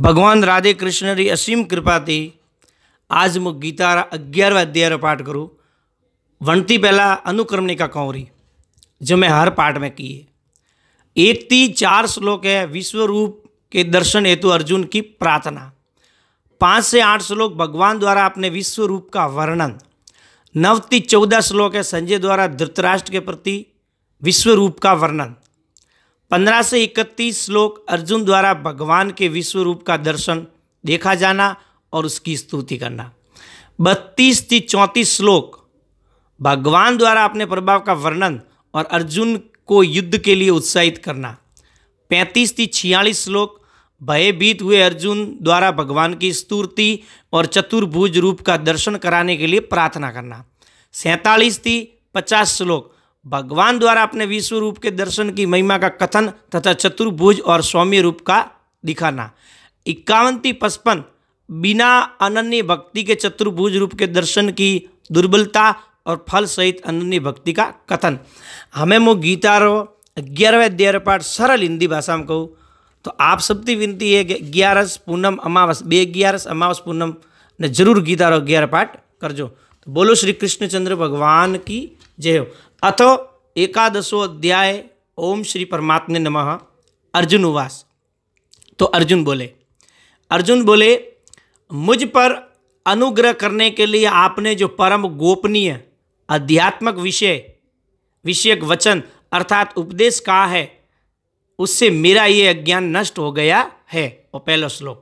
भगवान राधे कृष्ण री असीम कृपा थी आज मु गीता 11वां अध्याय पाठ करूँ। वणती पहला अनुक्रमणिका कहूँ रही जो मैं हर पाठ में की है। 1 થી 4 श्लोक है विश्व रूप के दर्शन हेतु अर्जुन की प्रार्थना। 5 से 8 श्लोक भगवान द्वारा अपने विश्व रूप का वर्णन। 9 થી 14 श्लोक है संजय द्वारा धृतराष्ट्र के प्रति विश्व रूप का वर्णन। 15 से 31 श्लोक अर्जुन द्वारा भगवान के विश्व रूप का दर्शन देखा जाना और उसकी स्तुति करना। 32 થી 34 श्लोक भगवान द्वारा अपने प्रभाव का वर्णन और अर्जुन को युद्ध के लिए उत्साहित करना। 35 થી 46 श्लोक भयभीत हुए अर्जुन द्वारा भगवान की स्तुति और चतुर्भुज रूप का दर्शन कराने के लिए प्रार्थना करना। 47 થી 50 श्लोक भगवान द्वारा अपने विश्व रूप के दर्शन की महिमा का कथन तथा चतुर्भुज और सौम्य रूप का दिखाना। 51 થી 55 बिना अनन्य भक्ति के चतुर्भुज रूप के दर्शन की दुर्बलता और फल सहित अनन्य भक्ति का कथन। हमें मो गीता रो 11वें अध्याय पाठ सरल हिंदी भाषा में कहूँ तो आप सबकी विनती है कि 11 पूनम अमावस 11 अमावस पूनम ने जरूर गीता रो 11 पाठ करजो। तो बोलो श्री कृष्णचंद्र भगवान की जय हो। अथो 11वां अध्याय ओम श्री परमात्मे नमः। अर्जुन उवास। तो अर्जुन बोले मुझ पर अनुग्रह करने के लिए आपने जो परम गोपनीय आध्यात्मक विषयक वचन अर्थात उपदेश कहा है उससे मेरा ये अज्ञान नष्ट हो गया है। और पहला श्लोक।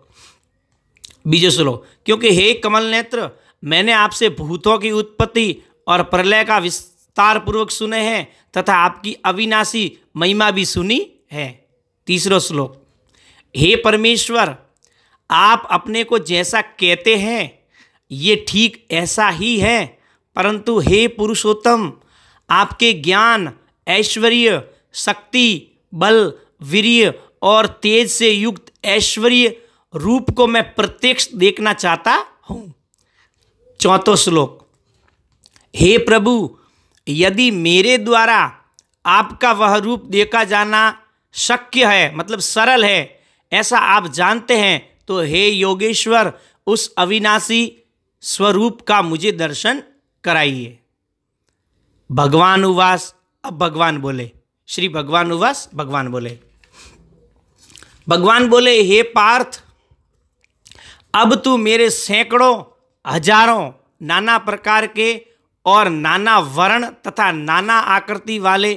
बीजो श्लोक। क्योंकि हे कमल नेत्र मैंने आपसे भूतों की उत्पत्ति और प्रलय का विस्तार पूर्वक सुने हैं तथा आपकी अविनाशी महिमा भी सुनी है। तीसरा श्लोक। हे परमेश्वर आप अपने को जैसा कहते हैं ये ठीक ऐसा ही है, परंतु हे पुरुषोत्तम आपके ज्ञान ऐश्वर्य शक्ति बल वीर्य और तेज से युक्त ऐश्वर्य रूप को मैं प्रत्यक्ष देखना चाहता हूँ। चौथा श्लोक। हे प्रभु यदि मेरे द्वारा आपका वह रूप देखा जाना शक्य है मतलब सरल है ऐसा आप जानते हैं तो हे योगेश्वर उस अविनाशी स्वरूप का मुझे दर्शन कराइए। भगवान उवास। अब भगवान बोले श्री भगवान उवास। भगवान बोले हे पार्थ अब तू मेरे सैकड़ों हजारों नाना प्रकार के और नाना वर्ण तथा नाना आकृति वाले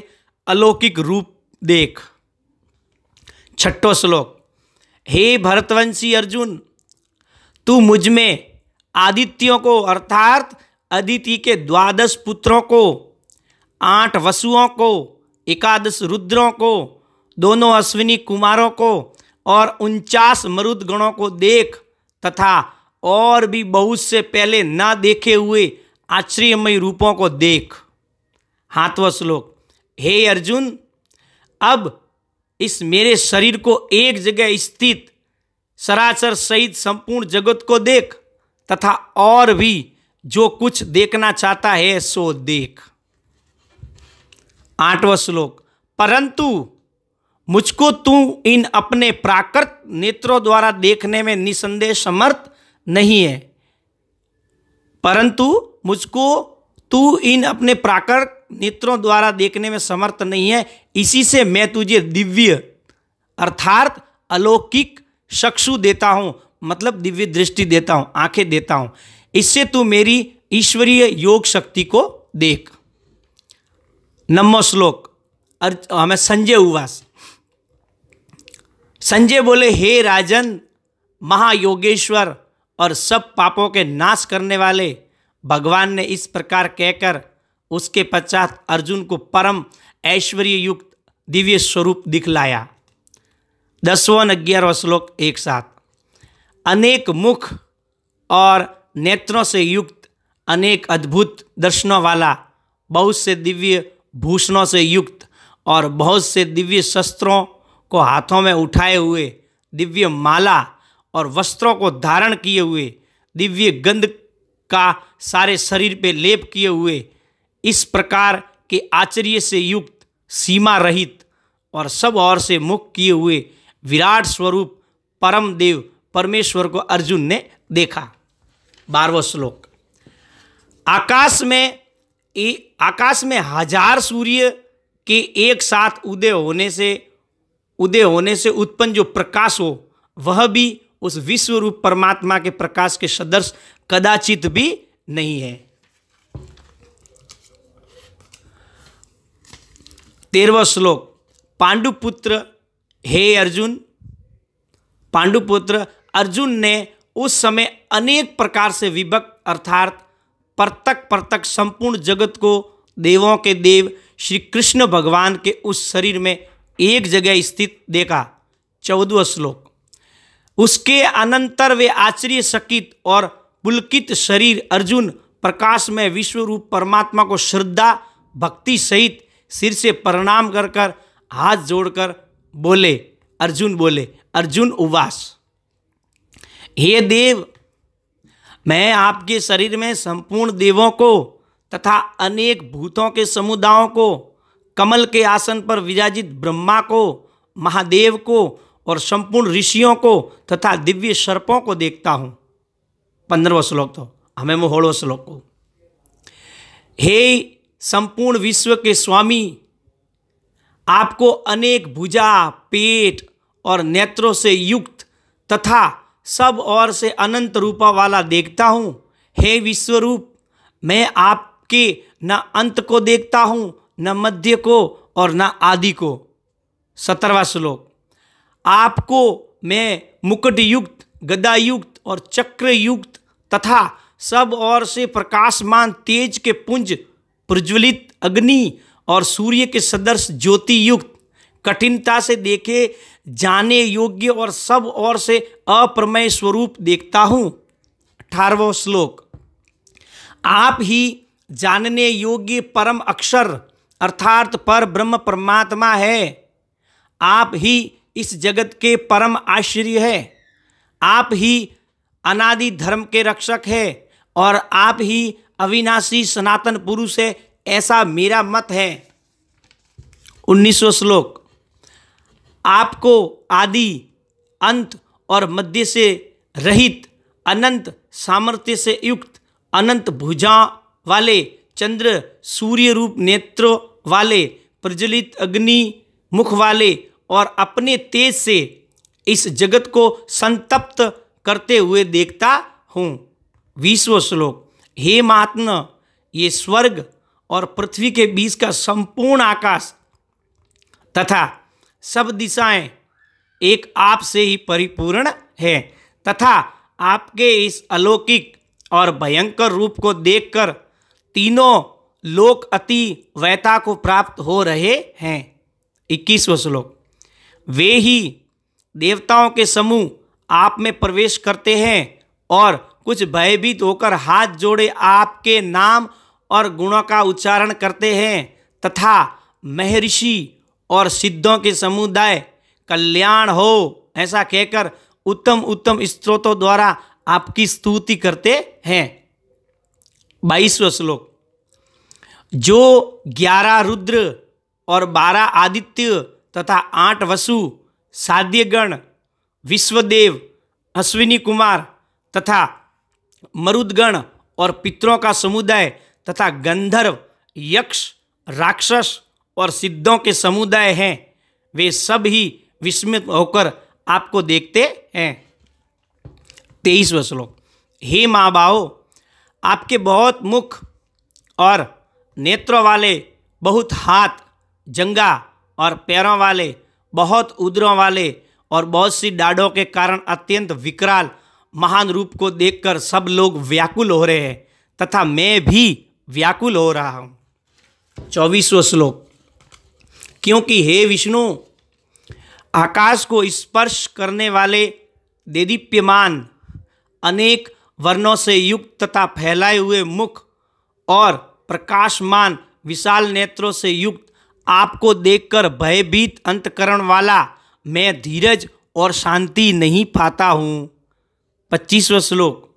अलौकिक रूप देख। छठो श्लोक। हे भरतवंशी अर्जुन तू मुझ में आदित्यों को अर्थात अदिति के 12 पुत्रों को 8 वसुओं को 11 रुद्रों को दोनों अश्विनी कुमारों को और 49 मरुद गणों को देख तथा और भी बहुत से पहले न देखे हुए आश्चर्यमय रूपों को देख। 7वां श्लोक। हे अर्जुन अब इस मेरे शरीर को एक जगह स्थित सरासर सहित संपूर्ण जगत को देख तथा और भी जो कुछ देखना चाहता है सो देख। 8वां श्लोक। परंतु मुझको तू इन अपने प्राकृत नेत्रों द्वारा देखने में निसंदेह समर्थ नहीं है। परंतु मुझको तू इन अपने प्राकृत नेत्रों द्वारा देखने में समर्थ नहीं है, इसी से मैं तुझे दिव्य अर्थात अलौकिक चक्षु देता हूँ मतलब दिव्य दृष्टि देता हूँ आंखें देता हूँ। इससे तू मेरी ईश्वरीय योग शक्ति को देख। 9वां श्लोक। हमें संजय उवास। संजय बोले हे राजन महायोगेश्वर और सब पापों के नाश करने वाले भगवान ने इस प्रकार कहकर उसके पश्चात अर्जुन को परम ऐश्वर्य युक्त दिव्य स्वरूप दिखलाया। 10वां 11वां श्लोक एक साथ। अनेक मुख और नेत्रों से युक्त अनेक अद्भुत दर्शनों वाला बहुत से दिव्य भूषणों से युक्त और बहुत से दिव्य शस्त्रों को हाथों में उठाए हुए दिव्य माला और वस्त्रों को धारण किए हुए दिव्य गंध का सारे शरीर पे लेप किए हुए इस प्रकार के आश्चर्य से युक्त सीमा रहित और सब ओर से मुक्त किए हुए विराट स्वरूप परम देव परमेश्वर को अर्जुन ने देखा। 12वां श्लोक। आकाश में हजार सूर्य के एक साथ उदय होने से उत्पन्न जो प्रकाश हो, वह भी उस विश्व रूप परमात्मा के प्रकाश के सदृश कदाचित भी नहीं है। 13वां श्लोक। पांडुपुत्र हे अर्जुन, पांडुपुत्र अर्जुन ने उस समय अनेक प्रकार से विभक्त अर्थात परतक संपूर्ण जगत को देवों के देव श्री कृष्ण भगवान के उस शरीर में एक जगह स्थित देखा। 14वां श्लोक। उसके अनंतर वे आश्चर्यचकित और पुलकित शरीर अर्जुन प्रकाश में विश्व रूप परमात्मा को श्रद्धा भक्ति सहित सिर से प्रणाम कर हाथ जोड़कर बोले। अर्जुन उवास। हे देव, मैं आपके शरीर में संपूर्ण देवों को तथा अनेक भूतों के समुदायों को, कमल के आसन पर विराजित ब्रह्मा को, महादेव को और संपूर्ण ऋषियों को तथा दिव्य सर्पों को देखता हूँ। 15वां श्लोक। तो हमें 16वां श्लोक को। हे संपूर्ण विश्व के स्वामी, आपको अनेक भुजा, पेट और नेत्रों से युक्त तथा सब ओर से अनंत रूपा वाला देखता हूँ। हे विश्वरूप, मैं आपके न अंत को देखता हूँ, न मध्य को और न आदि को। 17वां श्लोक। आपको मैं मुकुट युक्त, गदा युक्त और चक्र युक्त तथा सब ओर से प्रकाशमान तेज के पुंज, प्रज्वलित अग्नि और सूर्य के सदृश ज्योति युक्त, कठिनता से देखे जाने योग्य और सब ओर से अप्रमेय स्वरूप देखता हूँ। 18वां श्लोक। आप ही जानने योग्य परम अक्षर अर्थात पर ब्रह्म परमात्मा है। आप ही इस जगत के परम आश्चर्य है। आप ही अनादि धर्म के रक्षक है और आप ही अविनाशी सनातन पुरुष है, ऐसा मेरा मत है। 19वां श्लोक। आपको आदि, अंत और मध्य से रहित, अनंत सामर्थ्य से युक्त, अनंत भुजा वाले, चंद्र सूर्य रूप नेत्रों वाले, प्रज्वलित अग्नि मुख वाले और अपने तेज से इस जगत को संतप्त करते हुए देखता हूँ। 20वां श्लोक। हे महात्मा, ये स्वर्ग और पृथ्वी के बीच का संपूर्ण आकाश तथा सब दिशाएं एक आप से ही परिपूर्ण है तथा आपके इस अलौकिक और भयंकर रूप को देखकर तीनों लोक अति वैता को प्राप्त हो रहे हैं। 21वां श्लोक। वे ही देवताओं के समूह आप में प्रवेश करते हैं और कुछ भयभीत होकर हाथ जोड़े आपके नाम और गुणों का उच्चारण करते हैं तथा महर्षि और सिद्धों के समुदाय कल्याण हो ऐसा कहकर उत्तम उत्तम स्तोत्रों द्वारा आपकी स्तुति करते हैं। 22वां श्लोक। जो 11 रुद्र और 12 आदित्य तथा 8 वसु, साध्यगण, विश्वदेव, अश्विनी कुमार तथा मरुदगण और पितरों का समुदाय तथा गंधर्व, यक्ष, राक्षस और सिद्धों के समुदाय हैं, वे सब ही विस्मित होकर आपको देखते हैं। 23वां श्लोक। हे महाबाहो, आपके बहुत मुख और नेत्रों वाले, बहुत हाथ, जंगा और पैरों वाले, बहुत उदरों वाले और बहुत सी डाढ़ों के कारण अत्यंत विकराल महान रूप को देखकर सब लोग व्याकुल हो रहे हैं तथा मैं भी व्याकुल हो रहा हूँ। 24वां श्लोक। क्योंकि हे विष्णु, आकाश को स्पर्श करने वाले देदीप्यमान अनेक वर्णों से युक्त तथा फैलाए हुए मुख और प्रकाशमान विशाल नेत्रों से युक्त आपको देखकर भयभीत अंतकरण वाला मैं धीरज और शांति नहीं पाता हूँ। 25वां श्लोक।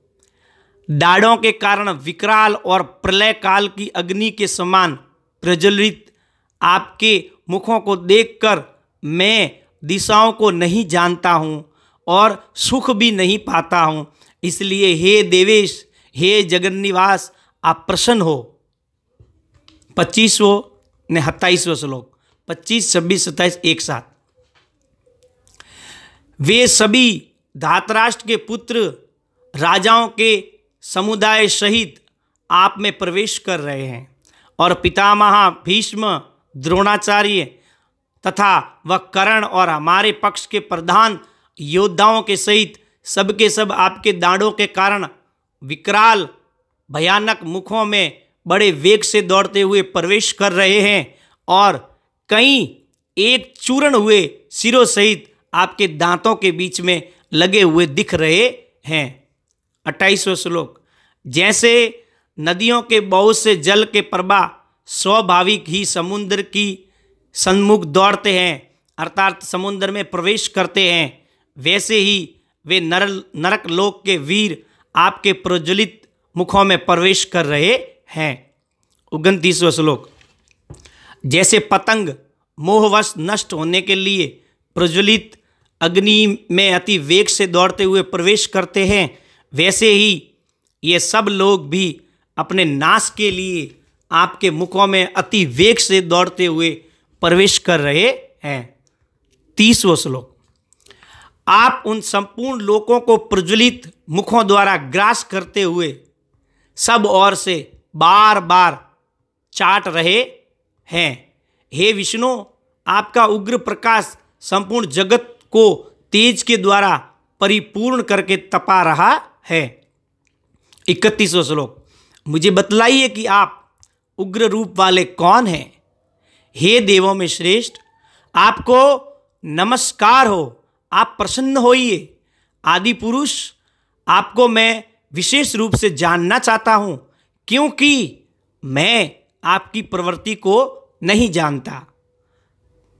दाढ़ों के कारण विकराल और प्रलय काल की अग्नि के समान प्रज्वलित आपके मुखों को देखकर मैं दिशाओं को नहीं जानता हूँ और सुख भी नहीं पाता हूँ। इसलिए हे देवेश, हे जगन्निवास, आप प्रसन्न हो। 25वां ने 27वां श्लोक, 25, 26, 27 एक साथ। वे सभी धातराष्ट्र के पुत्र राजाओं के समुदाय सहित आप में प्रवेश कर रहे हैं और पितामह भीष्म, द्रोणाचार्य तथा वह कर्ण और हमारे पक्ष के प्रधान योद्धाओं के सहित सबके सब आपके दाढ़ों के कारण विकराल भयानक मुखों में बड़े वेग से दौड़ते हुए प्रवेश कर रहे हैं और कई एक चूर्ण हुए सिरों सहित आपके दांतों के बीच में लगे हुए दिख रहे हैं। 28वां श्लोक। जैसे नदियों के बहुत से जल के प्रवाह स्वाभाविक ही समुद्र की सन्मुख दौड़ते हैं, अर्थात समुद्र में प्रवेश करते हैं, वैसे ही वे नरक लोक के वीर आपके प्रज्वलित मुखों में प्रवेश कर रहे हैं। 29वां श्लोक। जैसे पतंग मोहवश नष्ट होने के लिए प्रज्वलित अग्नि में अति वेग से दौड़ते हुए प्रवेश करते हैं, वैसे ही ये सब लोग भी अपने नाश के लिए आपके मुखों में अति वेग से दौड़ते हुए प्रवेश कर रहे हैं। 30वां श्लोक। आप उन संपूर्ण लोकों को प्रज्वलित मुखों द्वारा ग्रास करते हुए सब ओर से बार बार चाट रहे हैं। हे विष्णु, आपका उग्र प्रकाश संपूर्ण जगत को तेज के द्वारा परिपूर्ण करके तपा रहा है। 31वां श्लोक। मुझे बतलाइए कि आप उग्र रूप वाले कौन हैं? हे देवों में श्रेष्ठ, आपको नमस्कार हो, आप प्रसन्न होइए। आदि पुरुष, आपको मैं विशेष रूप से जानना चाहता हूं, क्योंकि मैं आपकी प्रवृत्ति को नहीं जानता।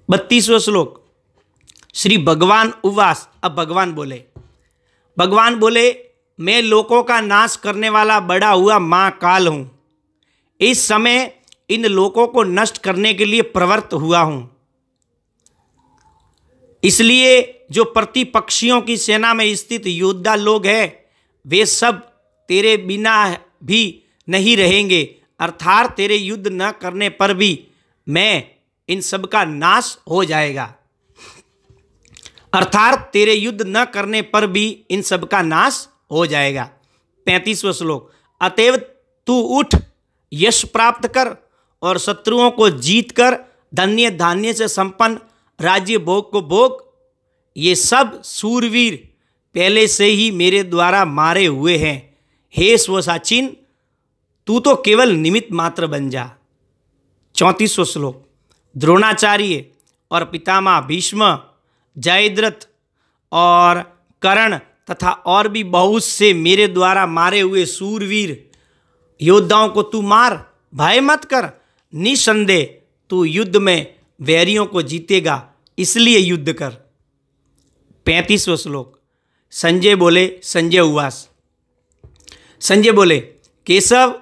32वां श्लोक। श्री भगवान उवास। अब भगवान बोले, मैं लोकों का नाश करने वाला बड़ा हुआ महाकाल हूं। इस समय इन लोकों को नष्ट करने के लिए प्रवृत्त हुआ हूं। इसलिए जो प्रतिपक्षियों की सेना में स्थित योद्धा लोग हैं, वे सब तेरे बिना भी नहीं रहेंगे, अर्थात तेरे युद्ध न करने पर भी मैं इन सब का नाश हो जाएगा। अर्थात तेरे युद्ध न करने पर भी इन सब का नाश हो जाएगा। 35वां श्लोक। अतएव तू उठ, यश प्राप्त कर और शत्रुओं को जीत कर धन्य धान्य से संपन्न राज्य भोग को भोग। ये सब सूरवीर पहले से ही मेरे द्वारा मारे हुए हैं। हे स्वसाचिन, तू तो केवल निमित्त मात्र बन जा। 34वां श्लोक। द्रोणाचार्य और पितामह भीष्म, जयद्रथ और कर्ण तथा और भी बहुत से मेरे द्वारा मारे हुए सूरवीर योद्धाओं को तू मार, भय मत कर। निसंदेह तू युद्ध में वैरियों को जीतेगा, इसलिए युद्ध कर। 35वां श्लोक। संजय बोले, संजय उवास। संजय बोले, केशव,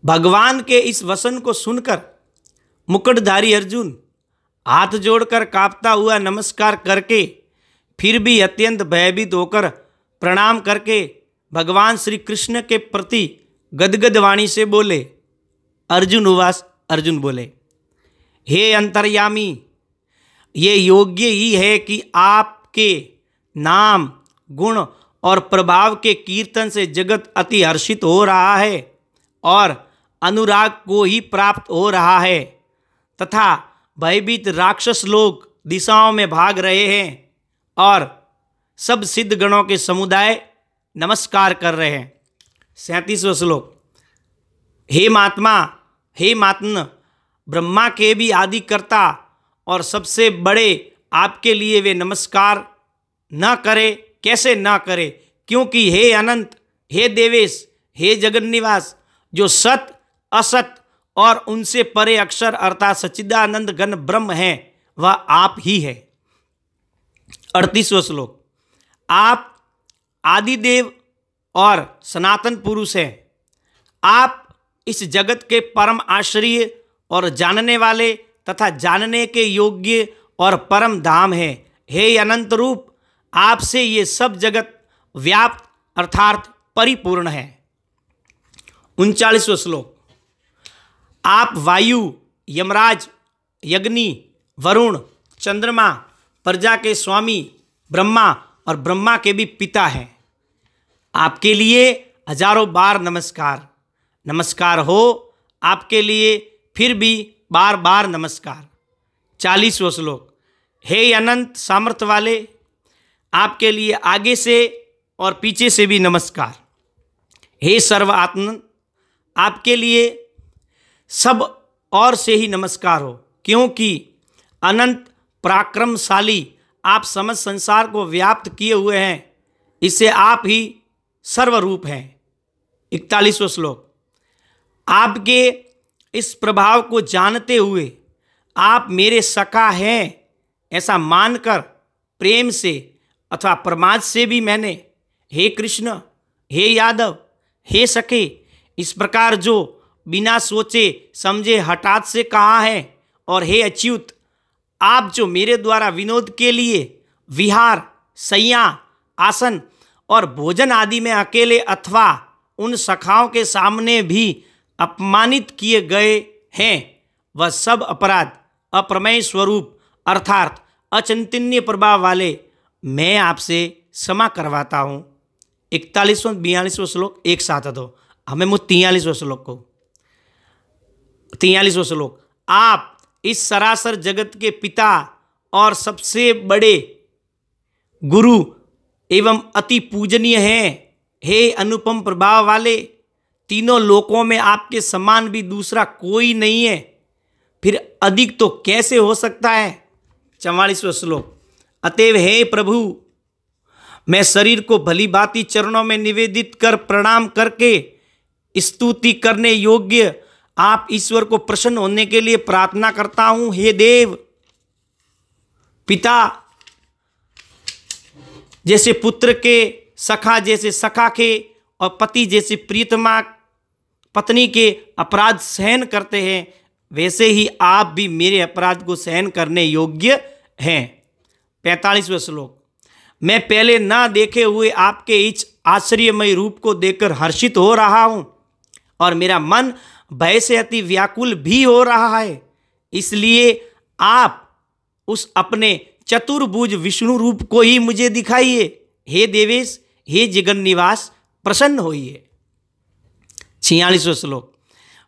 भगवान के इस वचन को सुनकर मुकुटधारी अर्जुन हाथ जोड़कर कांपता हुआ नमस्कार करके, फिर भी अत्यंत भयभीत होकर प्रणाम करके भगवान श्री कृष्ण के प्रति गदगद वाणी से बोले। अर्जुन उवास। अर्जुन बोले, हे अंतर्यामी, ये योग्य ही है कि आपके नाम, गुण और प्रभाव के कीर्तन से जगत अति हर्षित हो रहा है और अनुराग को ही प्राप्त हो रहा है, तथा भयभीत राक्षस लोग दिशाओं में भाग रहे हैं और सब सिद्ध गणों के समुदाय नमस्कार कर रहे हैं। 37वां श्लोक। हे महात्मा, हे महात्म, ब्रह्मा के भी आदि कर्ता और सबसे बड़े आपके लिए वे नमस्कार न करे, कैसे न करे? क्योंकि हे अनंत, हे देवेश, हे जगन्निवास, जो सत, असत और उनसे परे अक्षर अर्थात सच्चिदानंद घन ब्रह्म है, वह आप ही है। 38वां श्लोक। आप आदिदेव और सनातन पुरुष हैं। आप इस जगत के परम आश्रय और जानने वाले तथा जानने के योग्य और परम धाम हैं। हे अनंत रूप, आपसे ये सब जगत व्याप्त अर्थात परिपूर्ण है। 39वां श्लोक। आप वायु, यमराज, अग्नि, वरुण, चंद्रमा, प्रजा के स्वामी, ब्रह्मा और ब्रह्मा के भी पिता हैं। आपके लिए हजारों बार नमस्कार। नमस्कार हो आपके लिए फिर भी बार बार नमस्कार। 40वां श्लोक। हे अनंत सामर्थ्य वाले, आपके लिए आगे से और पीछे से भी नमस्कार। हे सर्व आत्मन, आपके लिए सब और से ही नमस्कार हो, क्योंकि अनंत पराक्रमशाली आप समस्त संसार को व्याप्त किए हुए हैं। इससे आप ही सर्वरूप हैं। 41वां श्लोक। आपके इस प्रभाव को जानते हुए आप मेरे सखा हैं ऐसा मानकर प्रेम से अथवा प्रमाद से भी मैंने हे कृष्ण, हे यादव, हे सखे इस प्रकार जो बिना सोचे समझे हठात से कहा है। और हे अच्युत, आप जो मेरे द्वारा विनोद के लिए विहार, शैया, आसन और भोजन आदि में अकेले अथवा उन सखाओं के सामने भी अपमानित किए गए हैं, वह सब अपराध अप्रमेय स्वरूप अर्थात अचिंतनीय प्रभाव वाले मैं आपसे क्षमा करवाता हूँ। 41वां 42वां श्लोक एक साथ दो हमें। मुझ 43वां श्लोक को। 43वां श्लोक। आप इस सरासर जगत के पिता और सबसे बड़े गुरु एवं अति पूजनीय हैं। हे अनुपम प्रभाव वाले, तीनों लोकों में आपके समान भी दूसरा कोई नहीं है, फिर अधिक तो कैसे हो सकता है। 44वां श्लोक। अतएव हे प्रभु, मैं शरीर को भली भांति चरणों में निवेदित कर प्रणाम करके स्तुति करने योग्य आप ईश्वर को प्रसन्न होने के लिए प्रार्थना करता हूँ। हे देव, पिता जैसे पुत्र के, सखा जैसे सखा के और पति जैसे प्रियतमा पत्नी के अपराध सहन करते हैं, वैसे ही आप भी मेरे अपराध को सहन करने योग्य हैं। 45वां श्लोक। मैं पहले ना देखे हुए आपके इस आश्चर्यमय रूप को देखकर हर्षित हो रहा हूँ और मेरा मन भय से अति व्याकुल भी हो रहा है। इसलिए आप उस अपने चतुर्भुज विष्णु रूप को ही मुझे दिखाइए। हे देवेश, हे जगन निवास, प्रसन्न होइए। 46वां श्लोक।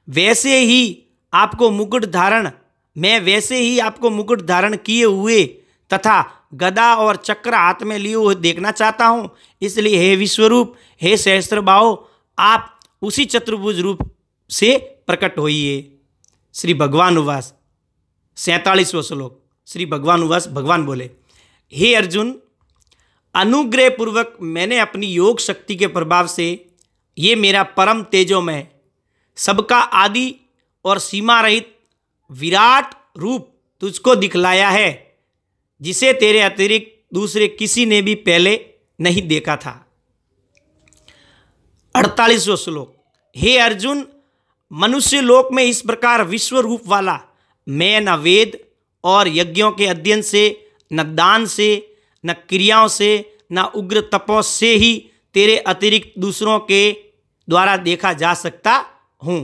वैसे ही आपको मुकुट धारण, मैं वैसे ही आपको मुकुट धारण किए हुए तथा गदा और चक्र हाथ में लिए हुए देखना चाहता हूँ। इसलिए हे विश्वरूप, हे सहस्त्रबाहो, आप उसी चतुर्भुज रूप से प्रकट होइए। श्री भगवान उवास। 47वां श्लोक। श्री भगवान उवास। भगवान बोले, हे अर्जुन, अनुग्रह पूर्वक मैंने अपनी योग शक्ति के प्रभाव से ये मेरा परम तेजोमय, सबका आदि और सीमा रहित विराट रूप तुझको दिखलाया है, जिसे तेरे अतिरिक्त दूसरे किसी ने भी पहले नहीं देखा था। 48वां श्लोक। हे अर्जुन, मनुष्य लोक में इस प्रकार विश्व रूप वाला मैं न वेद और यज्ञों के अध्ययन से, न दान से, न क्रियाओं से, न उग्र तपों से ही तेरे अतिरिक्त दूसरों के द्वारा देखा जा सकता हूँ।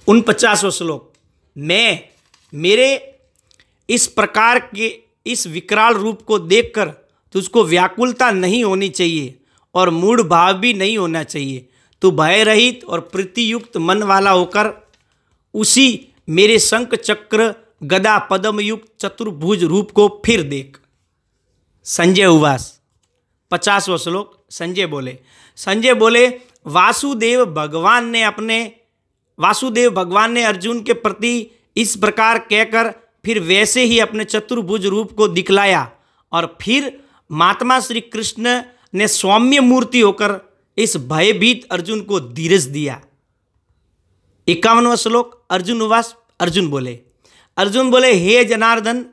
49वां श्लोक। मैं मेरे इस प्रकार के इस विकराल रूप को देखकर तुझको व्याकुलता नहीं होनी चाहिए और मूढ़ भाव भी नहीं होना चाहिए। तू भय रहित और प्रीतियुक्त मन वाला होकर उसी मेरे शंख चक्र गदा पद्म युक्त चतुर्भुज रूप को फिर देख। संजय उवास। 50वां श्लोक। संजय बोले, वासुदेव भगवान ने अर्जुन के प्रति इस प्रकार कहकर फिर वैसे ही अपने चतुर्भुज रूप को दिखलाया और फिर महात्मा श्री कृष्ण ने सौम्य मूर्ति होकर इस भयभीत अर्जुन को धीरज दिया। 51वां श्लोक। अर्जुन उवास। अर्जुन बोले, हे जनार्दन,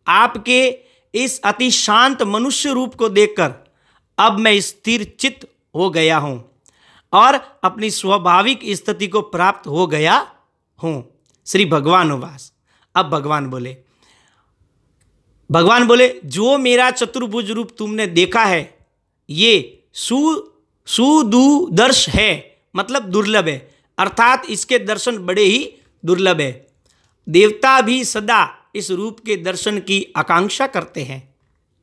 आपके इस अति शांत मनुष्य रूप को देखकर अब मैं स्थिर चित्त हो गया हूँ और अपनी स्वाभाविक स्थिति को प्राप्त हो गया हूँ। श्री भगवान उवास। अब भगवान बोले, भगवान बोले जो मेरा चतुर्भुज रूप तुमने देखा है ये सुदुदर्श है, मतलब दुर्लभ है, अर्थात इसके दर्शन बड़े ही दुर्लभ है। देवता भी सदा इस रूप के दर्शन की आकांक्षा करते हैं।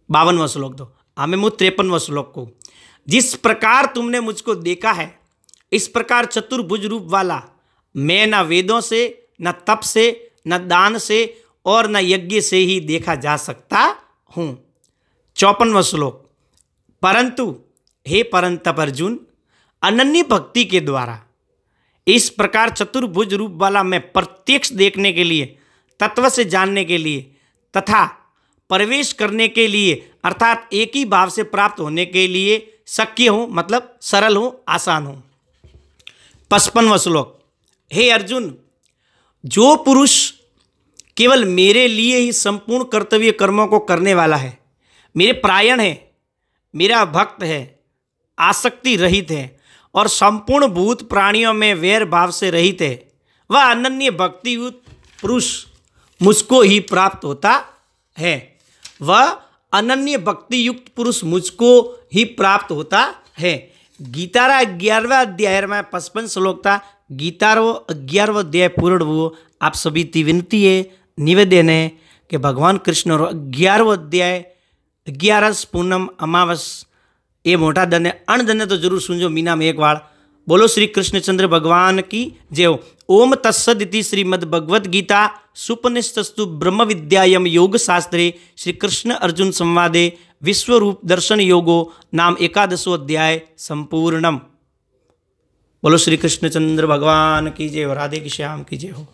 52वां श्लोक दो हमें मुझ 53वां श्लोक को। जिस प्रकार तुमने मुझको देखा है इस प्रकार चतुर्भुज रूप वाला मैं न वेदों से, न तप से, न दान से और न यज्ञ से ही देखा जा सकता हूँ। 54वां श्लोक। परंतु हे परंतप अर्जुन, अनन्य भक्ति के द्वारा इस प्रकार चतुर्भुज रूप वाला मैं प्रत्यक्ष देखने के लिए, तत्व से जानने के लिए तथा प्रवेश करने के लिए, अर्थात एक ही भाव से प्राप्त होने के लिए शक्य हूँ, मतलब सरल हूँ, आसान हूँ। 55वां श्लोक। हे अर्जुन, जो पुरुष केवल मेरे लिए ही संपूर्ण कर्तव्य कर्मों को करने वाला है, मेरे प्रायण है, मेरा भक्त है, आसक्ति रहित है और संपूर्ण भूत प्राणियों में वैर भाव से रहित है, वह अनन्य भक्ति युक्त पुरुष मुझको ही प्राप्त होता है। वह अनन्य भक्ति युक्त पुरुष मुझको ही प्राप्त होता है। गीतारा 11वां अध्याय में 55 श्लोक था। गीतारो 11वां अध्याय पूर्ण हुआ। आप सभी की विनती है, निवेदन है कि भगवान कृष्ण 11वां अध्याय 11 पूनम अमावस ये मोटा धन है। अणधन तो जरूर सुनजो मीना में एक बार। बोलो श्री कृष्णचंद्र भगवान की जय हो। ओम तत्सदिति श्रीमद् भगवद गीता सुपनिषत्सु ब्रह्म विद्यायम योग शास्त्रे श्री कृष्ण अर्जुन संवादे विश्वरूप दर्शन योगो नाम 11वां अध्याय संपूर्णम। बोलो श्री कृष्णचंद्र भगवान की जय हो। राधे की श्याम की जय हो।